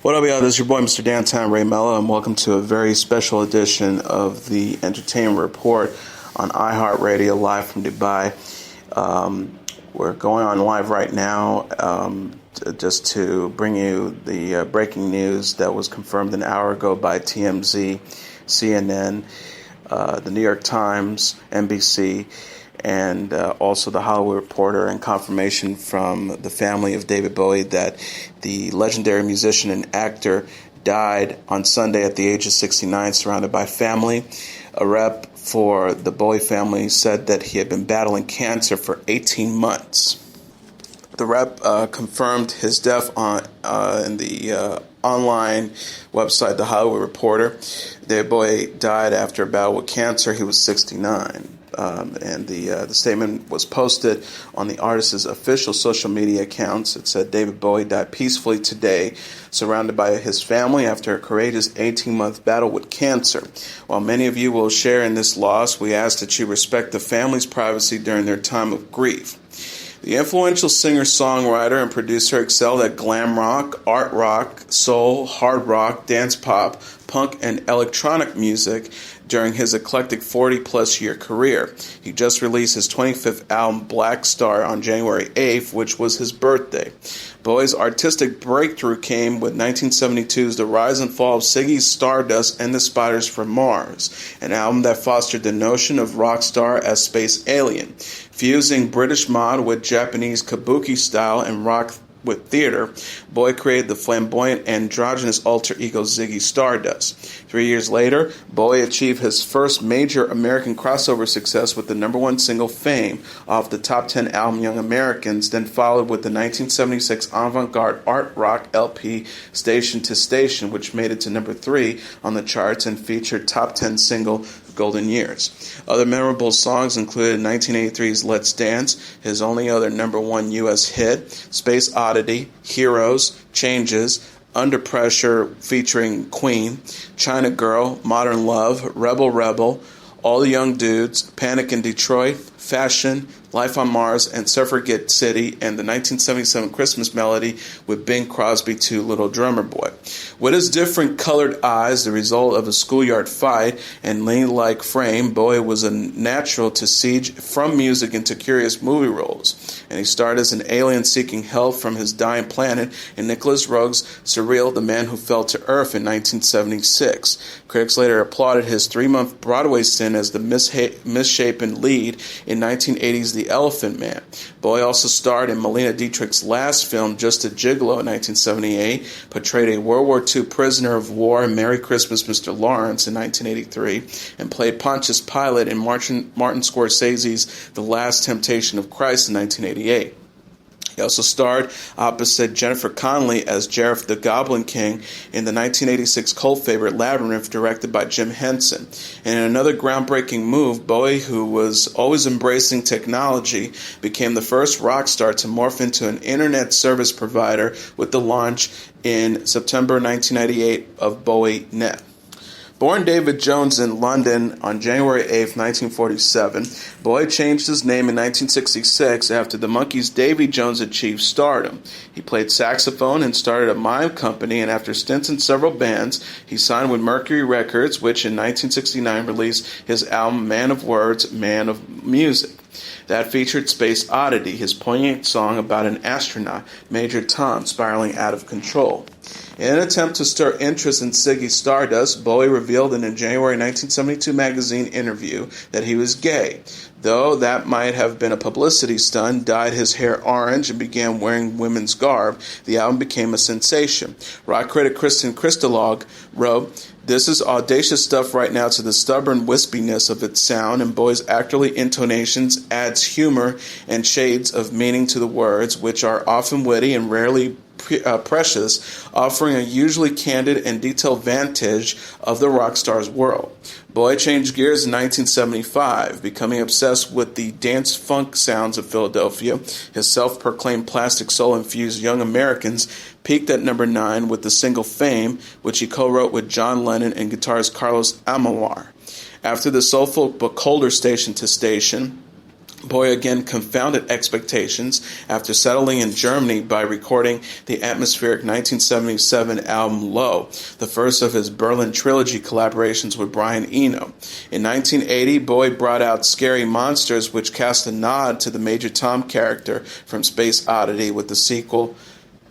What up, y'all? This is your boy, Mr. Downtown Ray Mello, and welcome to a very special edition of the Entertainment Report on iHeartRadio, live from Dubai. We're going on live right now just to bring you the breaking news that was confirmed an hour ago by TMZ, CNN, the New York Times, NBC, and also the Hollywood Reporter, and confirmation from the family of David Bowie that the legendary musician and actor died on Sunday at the age of 69, surrounded by family. A rep for the Bowie family said that he had been battling cancer for 18 months. The rep confirmed his death in the online website, The Hollywood Reporter. David Bowie died after a battle with cancer. He was 69. And the statement was posted on the artist's official social media accounts. It said, David Bowie died peacefully today, surrounded by his family after a courageous 18-month battle with cancer. While many of you will share in this loss, we ask that you respect the family's privacy during their time of grief. The influential singer-songwriter and producer excelled at glam rock, art rock, soul, hard rock, dance pop, punk, and electronic music during his eclectic 40-plus year career. He just released his 25th album, Black Star, on January 8th, which was his birthday. Bowie's artistic breakthrough came with 1972's The Rise and Fall of Ziggy Stardust and the Spiders from Mars, an album that fostered the notion of rock star as space alien. Fusing British mod with Japanese kabuki style and rock with theater, Bowie created the flamboyant androgynous alter ego Ziggy Stardust. 3 years later, Bowie achieved his first major American crossover success with the number one single Fame off the top 10 album Young Americans, then followed with the 1976 avant-garde art rock LP Station to Station, which made it to number 3 on the charts and featured top 10 single Golden Years. Other memorable songs included 1983's Let's Dance, his only other number one U.S. hit, Space Oddity, Heroes, Changes, Under Pressure featuring Queen, China Girl, Modern Love, Rebel Rebel, All the Young Dudes, Panic in Detroit, Fashion, Life on Mars, and Suffragette City, and the 1977 Christmas Melody with Bing Crosby to Little Drummer Boy. With his different colored eyes, the result of a schoolyard fight, and lean-like frame, Bowie was a natural to siege from music into curious movie roles. And he starred as an alien seeking help from his dying planet in Nicholas Roeg's Surreal, The Man Who Fell to Earth in 1976. Critics later applauded his 3-month Broadway stint as the misshapen lead in 1980's The Elephant Man. Bowie also starred in Marlene Dietrich's last film, Just a Gigolo, in 1978, portrayed a World War II prisoner of war in Merry Christmas, Mr. Lawrence in 1983, and played Pontius Pilate in Martin Scorsese's The Last Temptation of Christ in 1988. He also starred opposite Jennifer Connelly as Jareth the Goblin King in the 1986 cult favorite Labyrinth, directed by Jim Henson. And in another groundbreaking move, Bowie, who was always embracing technology, became the first rock star to morph into an internet service provider with the launch in September 1998 of BowieNet. Born David Jones in London on January 8, 1947, Bowie changed his name in 1966 after the Monkees' Davy Jones achieved stardom. He played saxophone and started a mime company, and after stints in several bands, he signed with Mercury Records, which in 1969 released his album Man of Words, Man of Music. That featured Space Oddity, his poignant song about an astronaut, Major Tom, spiraling out of control. In an attempt to stir interest in Ziggy Stardust, Bowie revealed in a January 1972 magazine interview that he was gay. Though that might have been a publicity stunt, dyed his hair orange and began wearing women's garb, the album became a sensation. Rock critic Kristen Kristalog wrote, "This is audacious stuff right now to the stubborn wispiness of its sound, and Bowie's actorly intonations adds humor and shades of meaning to the words, which are often witty and rarely precious, offering a usually candid and detailed vantage of the rock star's world." Bowie changed gears in 1975, becoming obsessed with the dance-funk sounds of Philadelphia. His self-proclaimed plastic soul-infused Young Americans peaked at number 9 with the single Fame, which he co-wrote with John Lennon and guitarist Carlos Alomar. After the soulful but colder Station to Station, Bowie again confounded expectations after settling in Germany by recording the atmospheric 1977 album Low, the first of his Berlin trilogy collaborations with Brian Eno. In 1980, Bowie brought out Scary Monsters, which cast a nod to the Major Tom character from Space Oddity with the sequel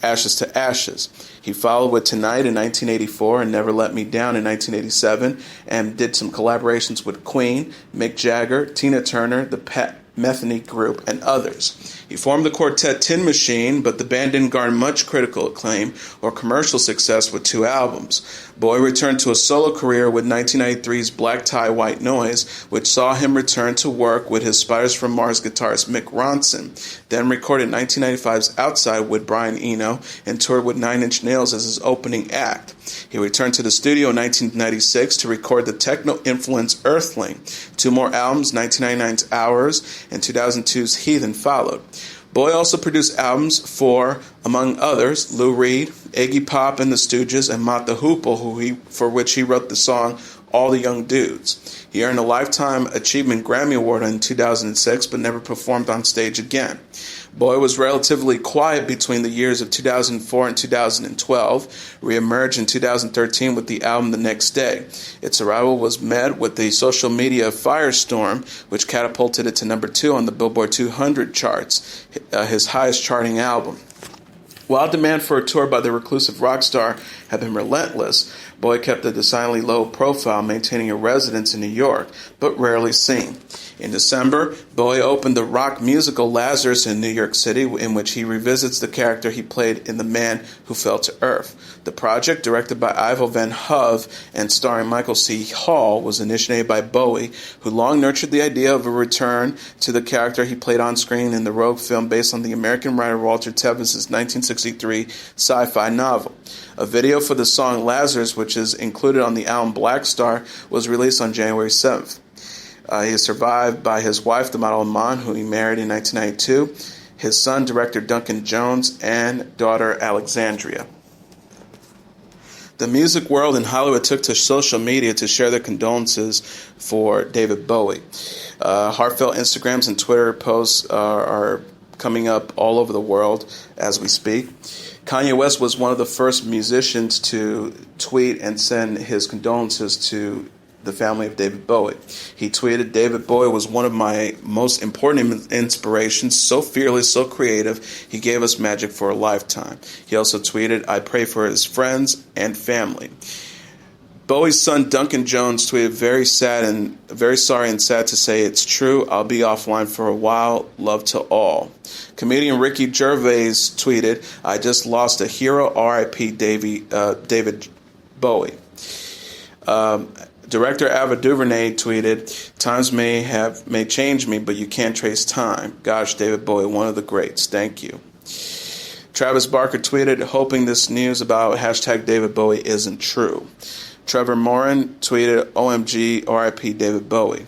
Ashes to Ashes. He followed with Tonight in 1984 and Never Let Me Down in 1987, and did some collaborations with Queen, Mick Jagger, Tina Turner, the Pat Metheny Group, and others. He formed the quartet Tin Machine, but the band didn't garner much critical acclaim or commercial success with 2 albums. Bowie returned to a solo career with 1993's Black Tie, White Noise, which saw him return to work with his Spiders from Mars guitarist Mick Ronson, then recorded 1995's Outside with Brian Eno, and toured with Nine Inch Nails as his opening act. He returned to the studio in 1996 to record the techno-influenced Earthling. 2 more albums, 1999's Hours and 2002's Heathen, followed. Bowie also produced albums for, among others, Lou Reed, Iggy Pop and the Stooges, and Mott the Hoople, for which he wrote the song All the Young Dudes. He earned a Lifetime Achievement Grammy Award in 2006, but never performed on stage again. Bowie was relatively quiet between the years of 2004 and 2012, re-emerged in 2013 with the album The Next Day. Its arrival was met with the social media firestorm, which catapulted it to number 2 on the Billboard 200 charts, his highest charting album. While demand for a tour by the reclusive rock star had been relentless, Bowie kept a decidedly low profile, maintaining a residence in New York, but rarely seen. In December, Bowie opened the rock musical Lazarus in New York City, in which he revisits the character he played in The Man Who Fell to Earth. The project, directed by Ivo Van Hove and starring Michael C. Hall, was initiated by Bowie, who long nurtured the idea of a return to the character he played on screen in the Rogue film based on the American writer Walter Tevis' 1963 sci-fi novel. A video for the song Lazarus, which is included on the album Black Star, was released on January 7th. He is survived by his wife, the model Iman, who he married in 1992, his son, director Duncan Jones, and daughter Alexandria. The music world in Hollywood took to social media to share their condolences for David Bowie. Heartfelt Instagrams and Twitter posts are coming up all over the world as we speak. Kanye West was one of the first musicians to tweet and send his condolences to the family of David Bowie. He tweeted, "David Bowie was one of my most important inspirations, so fearless, so creative. He gave us magic for a lifetime." He also tweeted, "I pray for his friends and family." Bowie's son Duncan Jones tweeted, "Very sorry and sad to say it's true. I'll be offline for a while. Love to all." Comedian Ricky Gervais tweeted, "I just lost a hero. R.I.P. David Bowie." Director Ava DuVernay tweeted, "Times may change me, but you can't trace time. Gosh, David Bowie, one of the greats. Thank you." Travis Barker tweeted, "Hoping this news about #David Bowie isn't true." Trevor Morin tweeted, "OMG, RIP David Bowie."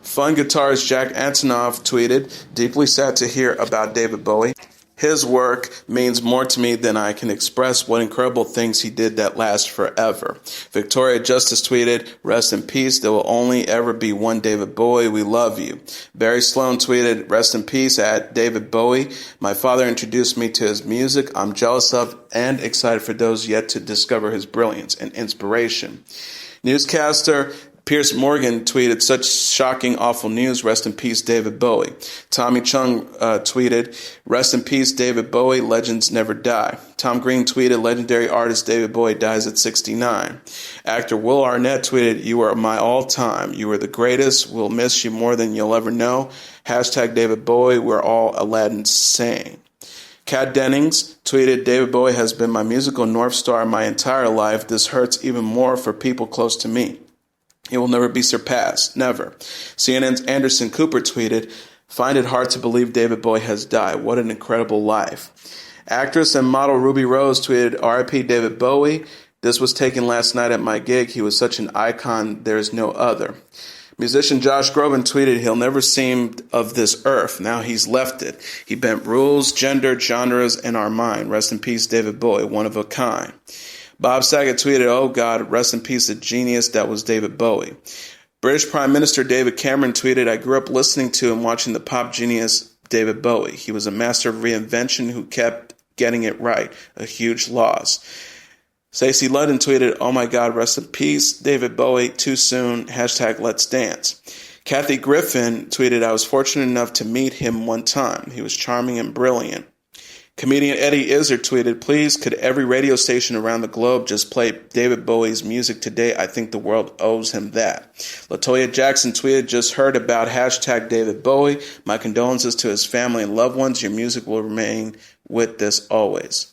Fun guitarist Jack Antonoff tweeted, "Deeply sad to hear about David Bowie. His work means more to me than I can express. What incredible things he did that last forever." Victoria Justice tweeted, "Rest in peace. There will only ever be one David Bowie. We love you." Barry Sloan tweeted, "Rest in peace at David Bowie. My father introduced me to his music. I'm jealous of and excited for those yet to discover his brilliance and inspiration." Newscaster Piers Morgan tweeted, "Such shocking, awful news. Rest in peace, David Bowie." Tommy Chung tweeted, "Rest in peace, David Bowie. Legends never die." Tom Green tweeted, "Legendary artist David Bowie dies at 69. Actor Will Arnett tweeted, "You are my all-time. You are the greatest. We'll miss you more than you'll ever know. #David Bowie. We're all Aladdin saying." Kat Dennings tweeted, "David Bowie has been my musical North Star my entire life. This hurts even more for people close to me. He will never be surpassed. Never." CNN's Anderson Cooper tweeted, "Find it hard to believe David Bowie has died. What an incredible life." Actress and model Ruby Rose tweeted, "RIP David Bowie. This was taken last night at my gig. He was such an icon. There is no other." Musician Josh Groban tweeted, "He'll never seem of this earth. Now he's left it. He bent rules, gender, genres, and our mind. Rest in peace, David Bowie. One of a kind." Bob Saget tweeted, "Oh God, rest in peace, the genius that was David Bowie." British Prime Minister David Cameron tweeted, I grew up listening to and watching the pop genius David Bowie. He was a master of reinvention who kept getting it right. A huge loss. Stacey Ludden tweeted, oh my God, rest in peace, David Bowie, too soon, #Let's Dance. Kathy Griffin tweeted, I was fortunate enough to meet him one time. He was charming and brilliant. Comedian Eddie Izzard tweeted, please, could every radio station around the globe just play David Bowie's music today? I think the world owes him that. LaToya Jackson tweeted, just heard about #David Bowie. My condolences to his family and loved ones. Your music will remain with us always.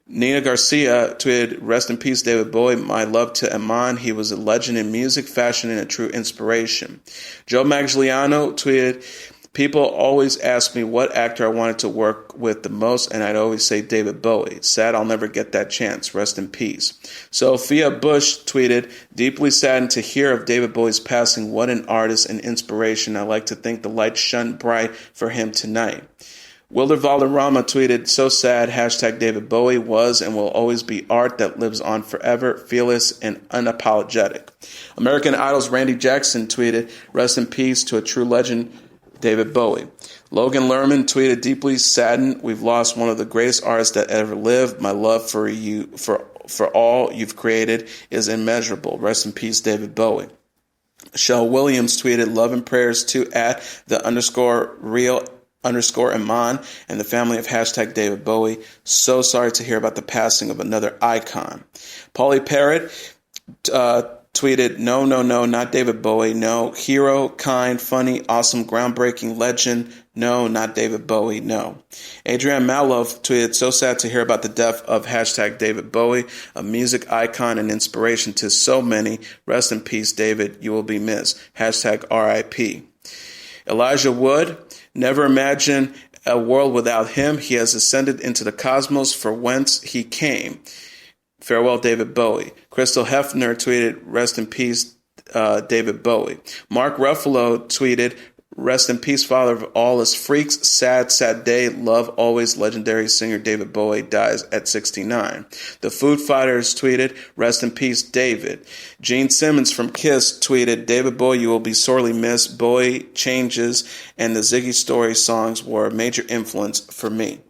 Nina Garcia tweeted, rest in peace, David Bowie. My love to Iman. He was a legend in music, fashion, and a true inspiration. Joe Magliano tweeted, people always ask me what actor I wanted to work with the most, and I'd always say David Bowie. Sad I'll never get that chance. Rest in peace. Sophia Bush tweeted, deeply saddened to hear of David Bowie's passing. What an artist and inspiration. I like to think the light shone bright for him tonight. Wilder Valderrama tweeted, so sad, #David Bowie was and will always be art that lives on forever, fearless and unapologetic. American Idol's Randy Jackson tweeted, rest in peace to a true legend, David Bowie. Logan Lerman tweeted, deeply saddened, we've lost one of the greatest artists that ever lived. My love for you, for all you've created is immeasurable. Rest in peace, David Bowie. Michelle Williams tweeted, love and prayers to @_real_Iman and the family of #David Bowie. So sorry to hear about the passing of another icon. Polly Parrott tweeted, no, not David Bowie. No, hero, kind, funny, awesome, groundbreaking, legend. No, not David Bowie. No. Adrienne Malov tweeted, so sad to hear about the death of #David Bowie, a music icon and inspiration to so many. Rest in peace, David. You will be missed. #RIP. Elijah Wood, never imagine a world without him. He has ascended into the cosmos for whence he came. Farewell, David Bowie. Crystal Hefner tweeted, rest in peace, David Bowie. Mark Ruffalo tweeted, rest in peace, father of all us freaks. Sad, sad day. Love always. Legendary singer David Bowie dies at 69. The Food Fighters tweeted, rest in peace, David. Gene Simmons from Kiss tweeted, David Bowie, you will be sorely missed. Bowie Changes and the Ziggy Story songs were a major influence for me.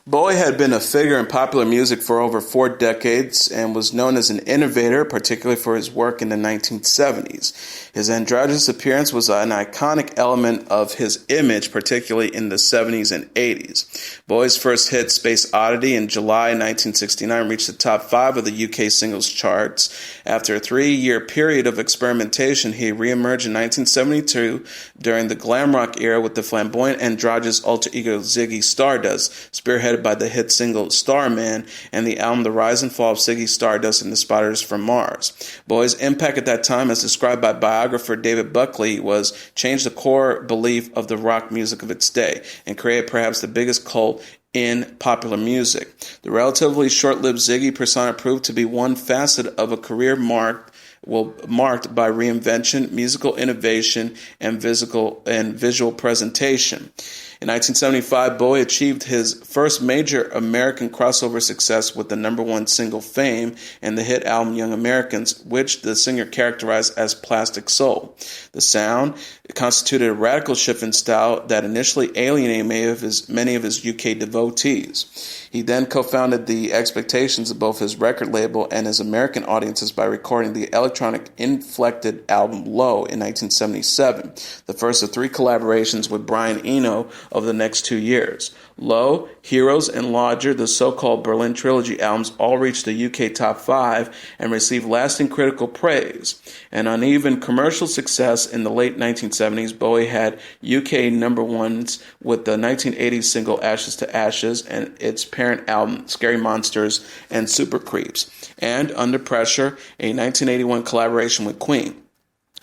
Bowie had been a figure in popular music for over 4 decades and was known as an innovator, particularly for his work in the 1970s. His androgynous appearance was an iconic element of his image, particularly in the 70s and 80s. Bowie's first hit, Space Oddity, in July 1969 reached the top 5 of the UK singles charts. After a 3-year period of experimentation, he reemerged in 1972 during the glam rock era with the flamboyant androgynous alter ego Ziggy Stardust, spearheaded by the hit single Starman and the album The Rise and Fall of Ziggy Stardust and the Spiders from Mars. Bowie's impact at that time, as described by biographer David Buckley, was changed the core belief of the rock music of its day and created perhaps the biggest cult in popular music. The relatively short-lived Ziggy persona proved to be one facet of a career marked by reinvention, musical innovation, and visual presentation. In 1975, Bowie achieved his first major American crossover success with the #1 single Fame and the hit album Young Americans, which the singer characterized as plastic soul. The sound constituted a radical shift in style that initially alienated many of his UK devotees. He then co-founded the expectations of both his record label and his American audiences by recording the electronic inflected album Low in 1977, the first of 3 collaborations with Brian Eno over the next 2 years. Low, Heroes, and Lodger, the so-called Berlin Trilogy albums, all reached the UK top 5 and received lasting critical praise. An uneven commercial success in the late 1970s, Bowie had UK #1s with the 1980s single Ashes to Ashes and its parent album Scary Monsters and Super Creeps, and Under Pressure, a 1981 collaboration with Queen.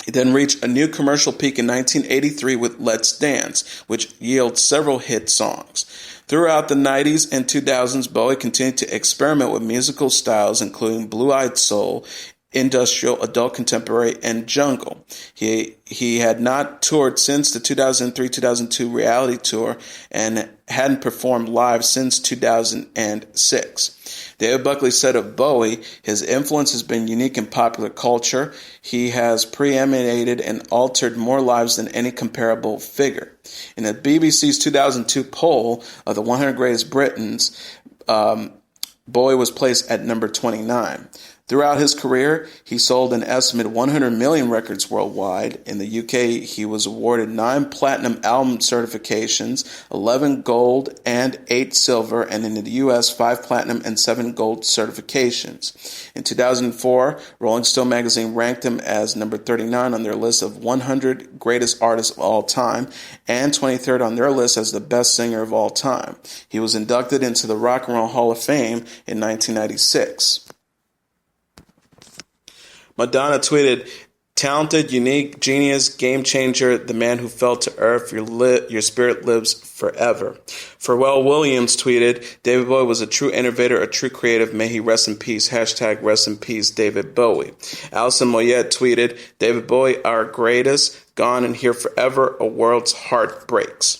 He then reached a new commercial peak in 1983 with Let's Dance, which yielded several hit songs. Throughout the 90s and 2000s, Bowie continued to experiment with musical styles, including blue-eyed soul, industrial, adult contemporary, and jungle. He had not toured since the 2003-2002 reality tour and hadn't performed live since 2006. David Buckley said of Bowie, his influence has been unique in popular culture. He has preeminated and altered more lives than any comparable figure. In a BBC's 2002 poll of the 100 Greatest Britons, Bowie was placed at number 29. Throughout his career, he sold an estimated 100 million records worldwide. In the UK, he was awarded 9 platinum album certifications, 11 gold and 8 silver, and in the US, 5 platinum and 7 gold certifications. In 2004, Rolling Stone magazine ranked him as number 39 on their list of 100 greatest artists of all time and 23rd on their list as the best singer of all time. He was inducted into the Rock and Roll Hall of Fame in 1996. Madonna tweeted, "Talented, unique, genius, game changer, the man who fell to earth, your spirit lives forever." Pharrell Williams tweeted, "David Bowie was a true innovator, a true creative. May he rest in peace. # rest in peace, David Bowie." Alison Moyet tweeted, "David Bowie, our greatest, gone and here forever. A world's heart breaks."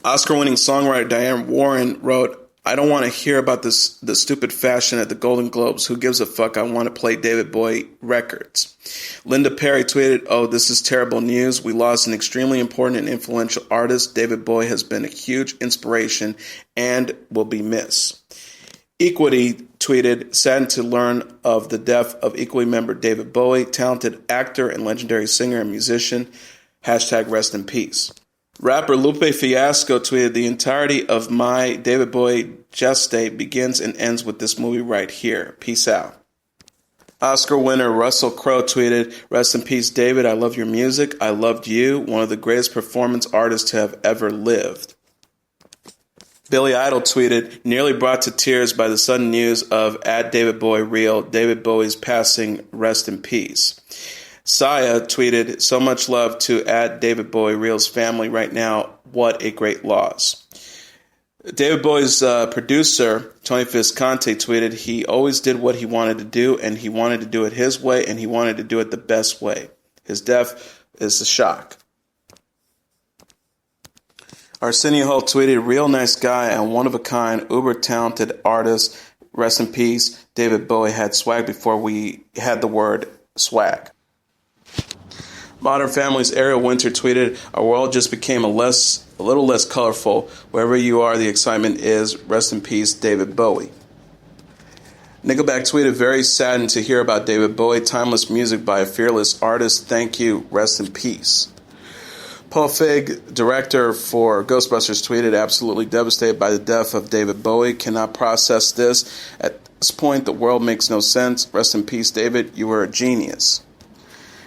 Oscar-winning songwriter Diane Warren wrote, "I don't want to hear about the stupid fashion at the Golden Globes. Who gives a fuck? I want to play David Bowie records." Linda Perry tweeted, "Oh, this is terrible news. We lost an extremely important and influential artist. David Bowie has been a huge inspiration and will be missed." Equity tweeted, "Saddened to learn of the death of Equity member David Bowie, talented actor and legendary singer and musician. # rest in peace." Rapper Lupe Fiasco tweeted, "The entirety of my David Bowie gestate begins and ends with this movie right here. Peace out." Oscar winner Russell Crowe tweeted, "Rest in peace, David. I love your music. I loved you. One of the greatest performance artists to have ever lived." Billy Idol tweeted, "Nearly brought to tears by the sudden news of @DavidBowieReal, David Bowie's passing. Rest in peace." Saya tweeted, "So much love to @DavidBowieReal's family right now. What a great loss." David Bowie's producer, Tony Visconti, tweeted, "He always did what he wanted to do, and he wanted to do it his way, and he wanted to do it the best way. His death is a shock." Arsenio Holt tweeted, "Real nice guy and one-of-a-kind, uber-talented artist. Rest in peace. David Bowie had swag before we had the word swag." Modern Family's Ariel Winter tweeted, "Our world just became a little less colorful. Wherever you are, the excitement is. Rest in peace, David Bowie." Nickelback tweeted, "Very saddened to hear about David Bowie. Timeless music by a fearless artist. Thank you. Rest in peace." Paul Feig, director for Ghostbusters, tweeted, "Absolutely devastated by the death of David Bowie. Cannot process this. At this point, the world makes no sense. Rest in peace, David. You were a genius."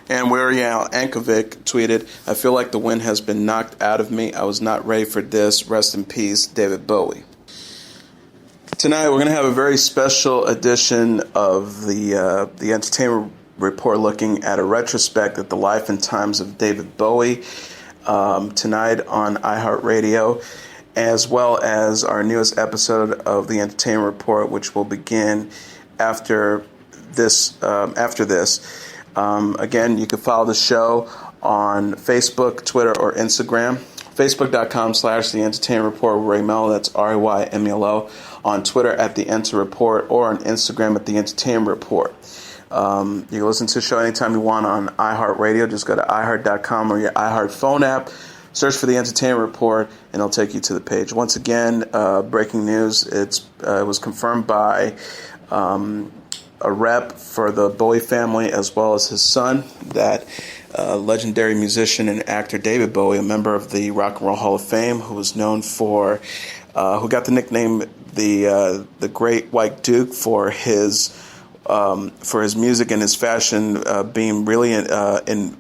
And Wariel Ankovic tweeted, "I feel like the wind has been knocked out of me. I was not ready for this. Rest in peace, David Bowie." Tonight we're going to have a very special edition of the Entertainment Report, looking at a retrospect at the life and times of David Bowie tonight on iHeartRadio, as well as our newest episode of the Entertainment Report, which will begin after this. Again, you can follow the show on Facebook, Twitter, or Instagram. Facebook.com/The Entertainment Report with Ray Mello. That's RAYMELO. On Twitter @The Enter Report, or on Instagram @The Entertainment Report. You can listen to the show anytime you want on iHeartRadio. Just go to iHeart.com or your iHeart phone app. Search for The Entertainment Report, and it'll take you to the page. Once again, breaking news. It was confirmed by a rep for the Bowie family, as well as his son, that legendary musician and actor David Bowie, a member of the Rock and Roll Hall of Fame, who was known for, who got the nickname the Great White Duke for his music and his fashion, being really in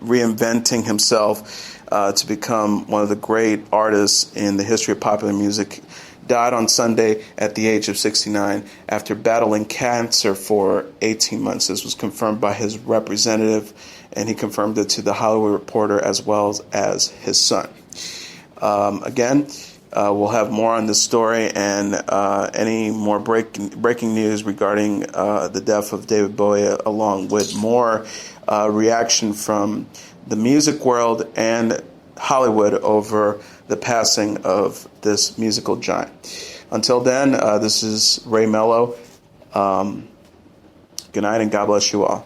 reinventing himself to become one of the great artists in the history of popular music, died on Sunday at the age of 69 after battling cancer for 18 months. This was confirmed by his representative, and he confirmed it to The Hollywood Reporter as well as his son. Again, We'll have more on this story and any more breaking news regarding the death of David Bowie, along with more reaction from the music world and Hollywood over the passing of this musical giant. Until then, this is Ray Mello. Good night and God bless you all.